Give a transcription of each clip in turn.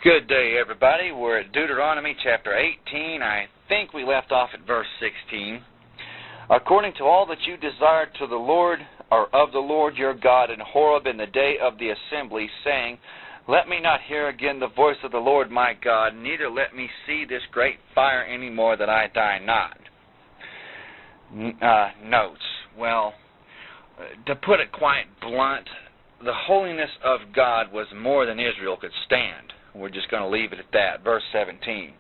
Good day, everybody. We're at Deuteronomy chapter 18. I think we left off at verse 16. According to all that you desired to the Lord, or of the Lord your God in Horeb in the day of the assembly, saying, Let me not hear again the voice of the Lord my God, neither let me see this great fire any more, that I die not. Notes. Well, to put it quite blunt, the holiness of God was more than Israel could stand. We're just going to leave it at that. Verse 17.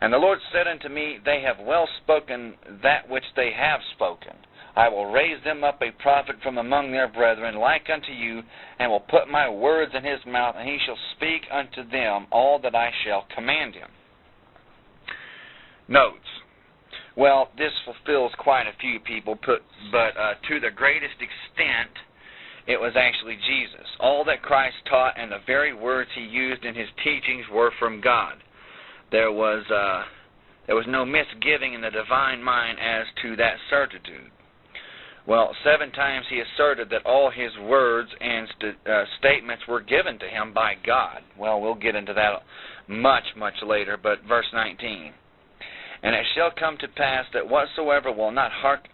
And the Lord said unto me, They have well spoken that which they have spoken. I will raise them up a prophet from among their brethren, like unto you, and will put my words in his mouth, and he shall speak unto them all that I shall command him. Notes. Well, this fulfills quite a few people, but to the greatest extent, it was actually Jesus. All that Christ taught and the very words he used in his teachings were from God. There was no misgiving in the divine mind as to that certitude. Well, 7 times he asserted that all his words and statements were given to him by God. Well, we'll get into that much, much later, but verse 19. And it shall come to pass that whosoever will not hearken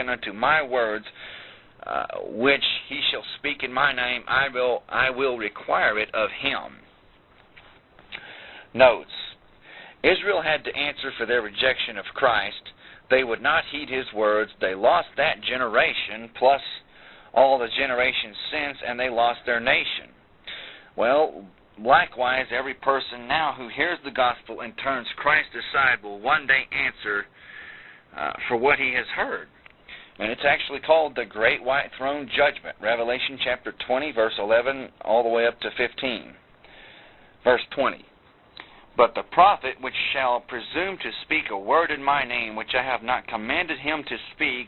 unto my words, which he shall speak in my name, I will require it of him. Notes. Israel had to answer for their rejection of Christ. They would not heed his words. They lost that generation, plus all the generations since, and they lost their nation. Well, likewise, every person now who hears the gospel and turns Christ aside will one day answer for what he has heard. And it's actually called the Great White Throne Judgment. Revelation chapter 20, verse 11, all the way up to 15. Verse 20. But the prophet which shall presume to speak a word in my name, which I have not commanded him to speak,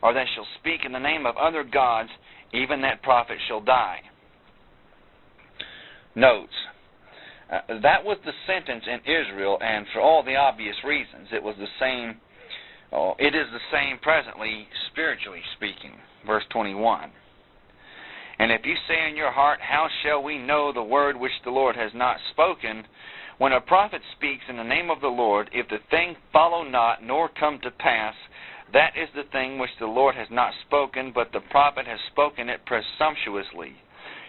or that shall speak in the name of other gods, even that prophet shall die. Notes. That was the sentence in Israel, and for all the obvious reasons. It was the same. It is the same presently, spiritually speaking. Verse 21. And if you say in your heart, How shall we know the word which the Lord has not spoken? When a prophet speaks in the name of the Lord, if the thing follow not, nor come to pass, that is the thing which the Lord has not spoken, but the prophet has spoken it presumptuously.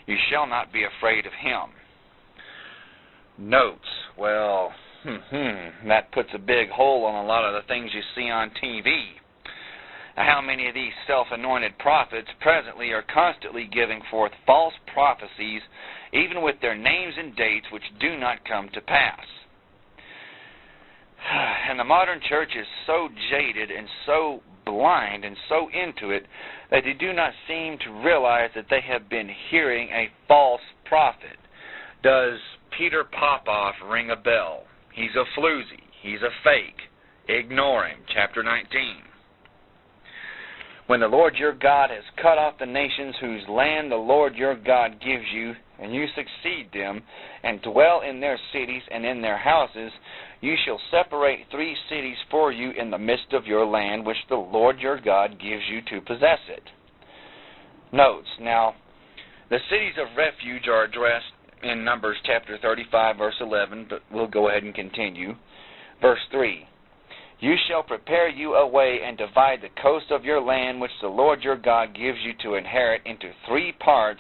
You shall not be afraid of him. Notes. Well, that puts a big hole on a lot of the things you see on TV. How many of these self-anointed prophets presently are constantly giving forth false prophecies, even with their names and dates, which do not come to pass? And the modern church is so jaded and so blind and so into it that they do not seem to realize that they have been hearing a false prophet. Does Peter Popoff ring a bell? He's a floozy. He's a fake. Ignore him. Chapter 19. When the Lord your God has cut off the nations whose land the Lord your God gives you, and you succeed them, and dwell in their cities and in their houses, you shall separate 3 cities for you in the midst of your land, which the Lord your God gives you to possess it. Notes. Now, the cities of refuge are addressed in Numbers chapter 35, verse 11, but we'll go ahead and continue. Verse 3. You shall prepare you a way and divide the coast of your land, which the Lord your God gives you to inherit, into 3 parts,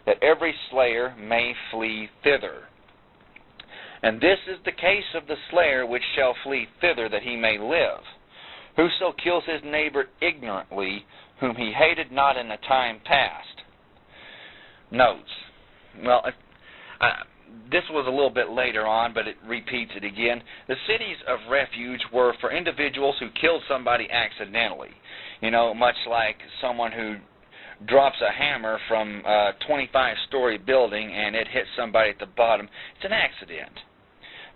that every slayer may flee thither. And this is the case of the slayer which shall flee thither, that he may live. Whoso kills his neighbor ignorantly, whom he hated not in the time past. Notes. Well, this was a little bit later on, but it repeats it again. The cities of refuge were for individuals who killed somebody accidentally. You know, much like someone who drops a hammer from a 25-story building and it hits somebody at the bottom. It's an accident.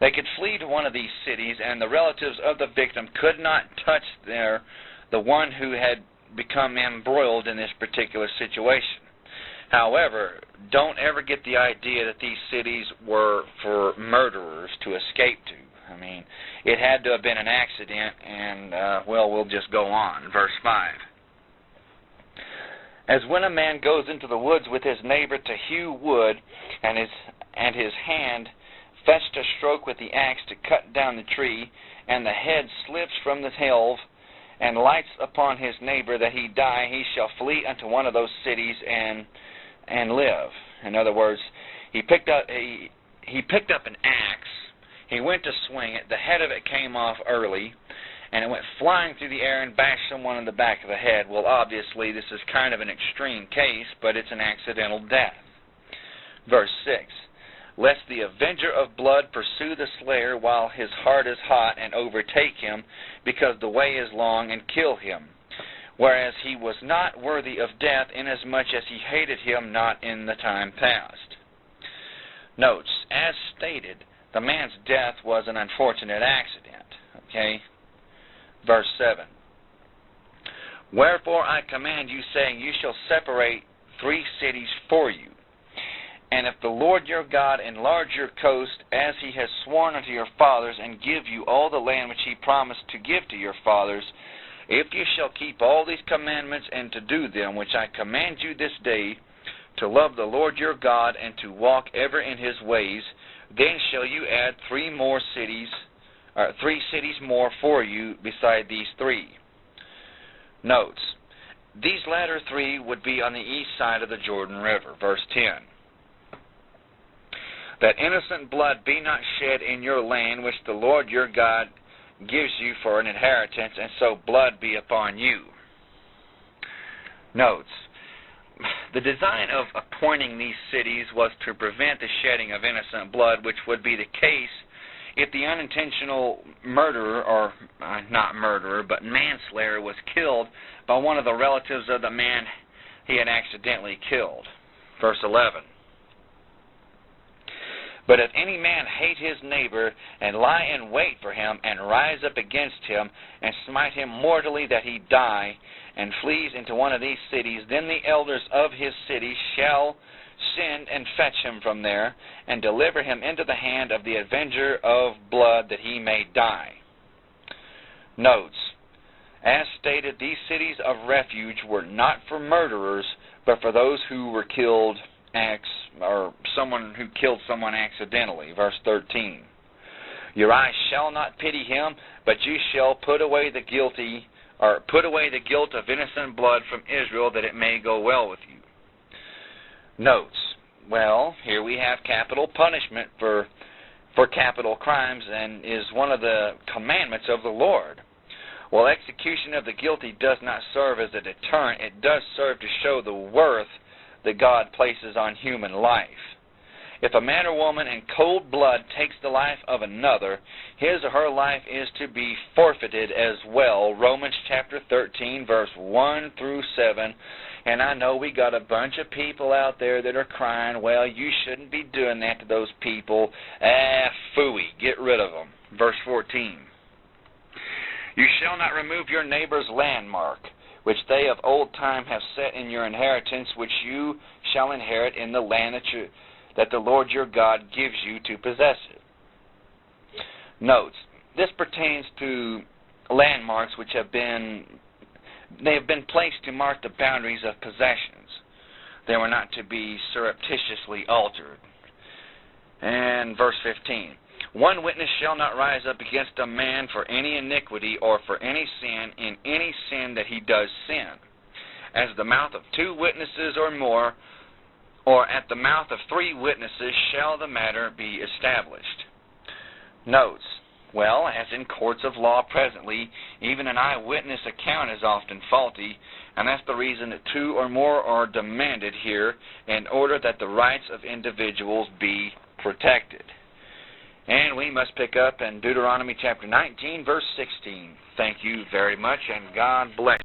They could flee to one of these cities, and the relatives of the victim could not touch the one who had become embroiled in this particular situation. However, don't ever get the idea that these cities were for murderers to escape to. I mean, it had to have been an accident, and, well, we'll just go on. Verse 5. As when a man goes into the woods with his neighbor to hew wood, and his hand fetched a stroke with the axe to cut down the tree, and the head slips from the helve, and lights upon his neighbor that he die, he shall flee unto one of those cities and live. In other words, he picked up an axe, he went to swing it, the head of it came off early, and it went flying through the air and bashed someone in the back of the head. Well, obviously, this is kind of an extreme case, but it's an accidental death. Verse 6, lest the avenger of blood pursue the slayer while his heart is hot, and overtake him, because the way is long, and kill him, whereas he was not worthy of death, inasmuch as he hated him not in the time past. Notes, as stated, the man's death was an unfortunate accident. Okay? Verse 7. Wherefore I command you, saying, you shall separate 3 cities for you. And if the Lord your God enlarge your coast, as he has sworn unto your fathers, and give you all the land which he promised to give to your fathers, if you shall keep all these commandments and to do them, which I command you this day, to love the Lord your God, and to walk ever in his ways, then shall you add 3 cities more for you beside these 3. Notes, these latter 3 would be on the east side of the Jordan River. Verse 10. That innocent blood be not shed in your land, which the Lord your God gives you for an inheritance, and so blood be upon you. Notes, the design of appointing these cities was to prevent the shedding of innocent blood, which would be the case if the unintentional murderer, or not murderer, but manslayer, was killed by one of the relatives of the man he had accidentally killed. Verse 11. But if any man hate his neighbor, and lie in wait for him, and rise up against him, and smite him mortally that he die, and flees into one of these cities, then the elders of his city shall send and fetch him from there, and deliver him into the hand of the avenger of blood, that he may die. Notes, as stated, these cities of refuge were not for murderers, but for those who were killed or someone who killed someone accidentally. Verse 13. Your eyes shall not pity him, but you shall put away the guilt of innocent blood from Israel, that it may go well with you. Notes, well, here we have capital punishment for capital crimes, and is one of the commandments of the Lord. While execution of the guilty does not serve as a deterrent, it does serve to show the worth that God places on human life. If a man or woman in cold blood takes the life of another, his or her life is to be forfeited as well. Romans chapter 13, verse 1 through 7. And I know we got a bunch of people out there that are crying, well, you shouldn't be doing that to those people. Phooey, get rid of them. Verse 14. You shall not remove your neighbor's landmark, which they of old time have set in your inheritance, which you shall inherit in the land that the Lord your God gives you to possess it. Notes, this pertains to landmarks which have been placed to mark the boundaries of possessions. They were not to be surreptitiously altered. And verse 15. One witness shall not rise up against a man for any iniquity or for any sin in any sin that he does sin. As the mouth of 2 witnesses or more, or at the mouth of 3 witnesses, shall the matter be established. Notes, well, as in courts of law presently, even an eyewitness account is often faulty, and that's the reason that 2 or more are demanded here in order that the rights of individuals be protected. And we must pick up in Deuteronomy chapter 19, verse 16. Thank you very much, and God bless.